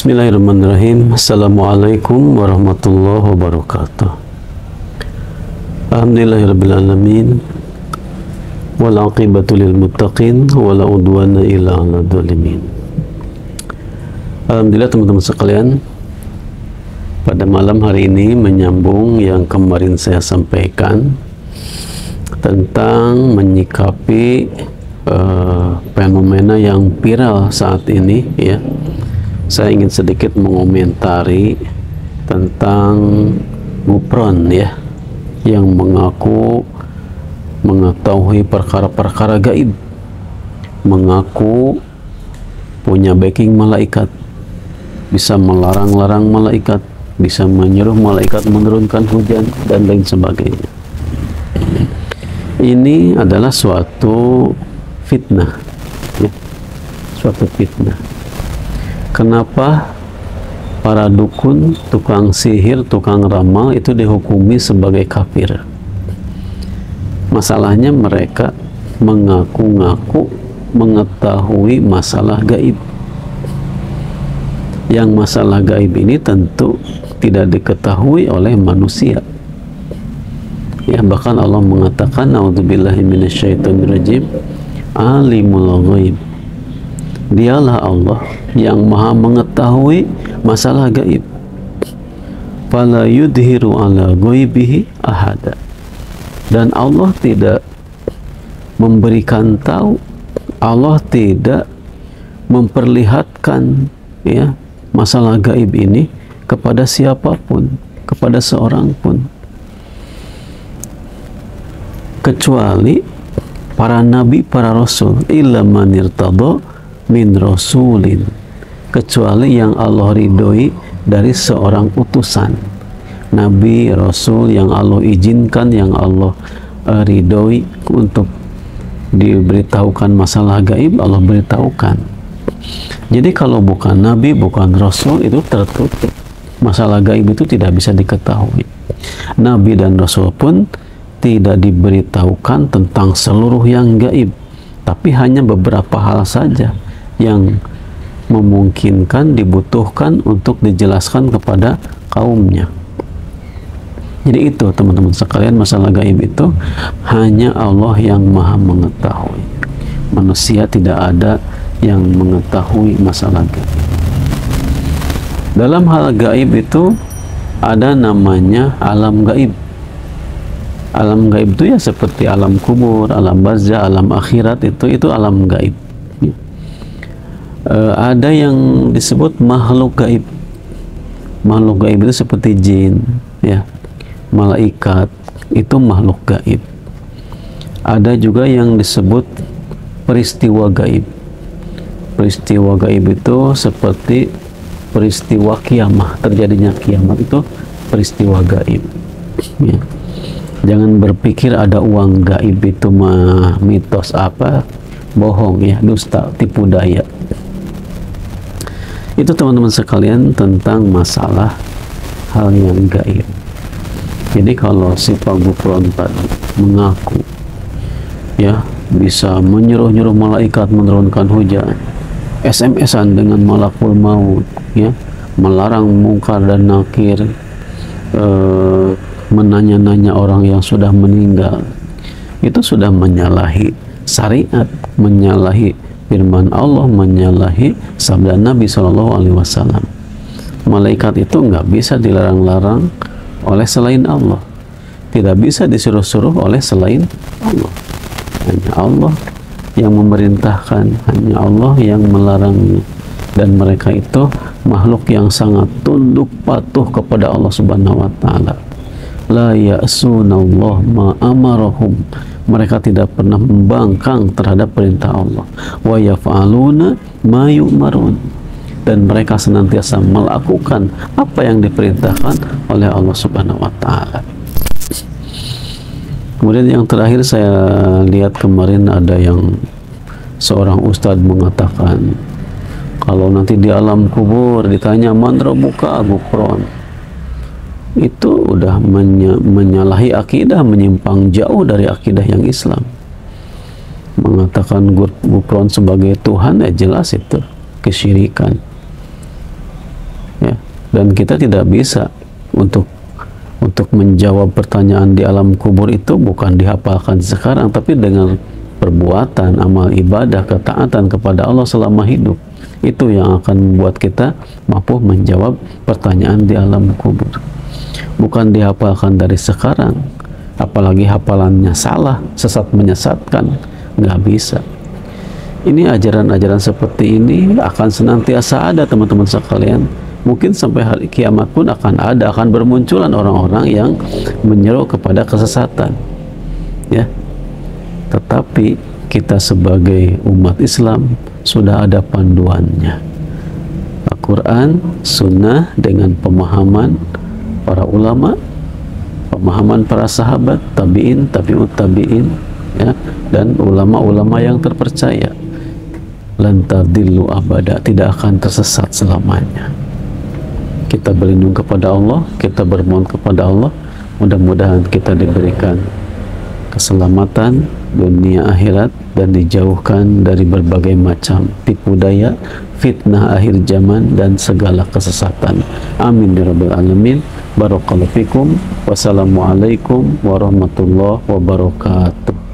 Bismillahirrahmanirrahim. Assalamualaikum warahmatullahi wabarakatuh. Alhamdulillahirrabbilalamin. Wal aqibatu lil muttaqin wala udwana illa 'alal zalimin. Alhamdulillah teman-teman sekalian, pada malam hari ini menyambung yang kemarin saya sampaikan tentang menyikapi fenomena yang viral saat ini, ya. Saya ingin sedikit mengomentari tentang Gufron, ya, yang mengaku mengetahui perkara-perkara gaib, mengaku punya backing malaikat, bisa melarang-larang malaikat, bisa menyuruh malaikat menurunkan hujan, dan lain sebagainya. Ini adalah suatu fitnah, ya, suatu fitnah. Kenapa para dukun, tukang sihir, tukang ramal itu dihukumi sebagai kafir? Masalahnya mereka mengaku-ngaku mengetahui masalah gaib. Yang masalah gaib ini tentu tidak diketahui oleh manusia. Ya, bahkan Allah mengatakan, "A'udzubillahi minasyaitonirrajim, alimul ghaib." Dialah Allah yang maha mengetahui masalah gaib. Fala yudhiru ala ghaibihi ahada. Dan Allah tidak memberikan tahu, Allah tidak memperlihatkan, ya, masalah gaib ini kepada siapapun, kepada seorang pun, kecuali para nabi, para rasul, illa man irtada min rasulin, kecuali yang Allah ridhoi dari seorang utusan, nabi, rasul yang Allah izinkan, yang Allah ridhoi untuk diberitahukan masalah gaib, Allah beritahukan. Jadi kalau bukan nabi, bukan rasul, itu tertutup. Masalah gaib itu tidak bisa diketahui. Nabi dan rasul pun tidak diberitahukan tentang seluruh yang gaib, tapi hanya beberapa hal saja yang memungkinkan, dibutuhkan untuk dijelaskan kepada kaumnya. Jadi itu teman-teman sekalian, masalah gaib itu hanya Allah yang maha mengetahui. Manusia tidak ada yang mengetahui masalah gaib. Dalam hal gaib itu ada namanya alam gaib. Alam gaib itu ya seperti alam kubur, alam barzah, alam akhirat, itu alam gaib. Ada yang disebut makhluk gaib. Makhluk gaib itu seperti jin, ya, malaikat, itu makhluk gaib. Ada juga yang disebut peristiwa gaib. Peristiwa gaib itu seperti peristiwa kiamat, terjadinya kiamat, itu peristiwa gaib, ya. Jangan berpikir ada uang gaib itu mah mitos apa, bohong, ya, dusta, tipu daya. Itu teman-teman sekalian tentang masalah hal yang gaib. Jadi kalau si Pak Gufron tadi mengaku, ya, bisa menyuruh-nyuruh malaikat menurunkan hujan, SMS-an dengan malakul maut, ya, melarang mungkar dan nakir, menanya-nanya orang yang sudah meninggal, itu sudah menyalahi syariat, menyalahi firman Allah, menyalahi sabda Nabi SAW. Malaikat itu nggak bisa dilarang-larang oleh selain Allah, tidak bisa disuruh-suruh oleh selain Allah. Hanya Allah yang memerintahkan, hanya Allah yang melarangnya. Dan mereka itu makhluk yang sangat tunduk patuh kepada Allah Subhanahu wa Ta'ala. La ya'sunallah ma amarahum. Mereka tidak pernah membangkang terhadap perintah Allah. Wa yaf'aluna ma yu'marun. Dan mereka senantiasa melakukan apa yang diperintahkan oleh Allah Subhanahu wa Ta'ala. Kemudian yang terakhir saya lihat kemarin ada yang seorang ustadz mengatakan, kalau nanti di alam kubur ditanya man rabbuka, Gufron, itu udah menyalahi akidah, menyimpang jauh dari akidah yang Islam. Mengatakan Gufron sebagai Tuhan, ya jelas itu kesyirikan. Dan kita tidak bisa untuk menjawab pertanyaan di alam kubur itu bukan dihafalkan sekarang, tapi dengan perbuatan, amal ibadah, ketaatan kepada Allah selama hidup. Itu yang akan membuat kita mampu menjawab pertanyaan di alam kubur. Bukan dihafalkan dari sekarang, apalagi hafalannya salah, sesat menyesatkan, nggak bisa. Ini ajaran-ajaran seperti ini akan senantiasa ada, teman-teman sekalian. Mungkin sampai hari kiamat pun akan ada, akan bermunculan orang-orang yang menyeru kepada kesesatan, ya. Tetapi kita sebagai umat Islam sudah ada panduannya, Al-Quran, Sunnah, dengan pemahaman para ulama, pemahaman para sahabat, tabi'in, tabi'ut tabi'in, ya, dan ulama-ulama yang terpercaya. Lan tadillu abada, tidak akan tersesat selamanya. Kita berlindung kepada Allah, kita bermohon kepada Allah, mudah-mudahan kita diberikan keselamatan dunia akhirat dan dijauhkan dari berbagai macam tipu daya, fitnah akhir zaman, dan segala kesesatan. Amin ya rabbal alamin. Barakallahu fikum. Wassalamualaikum warahmatullahi wabarakatuh.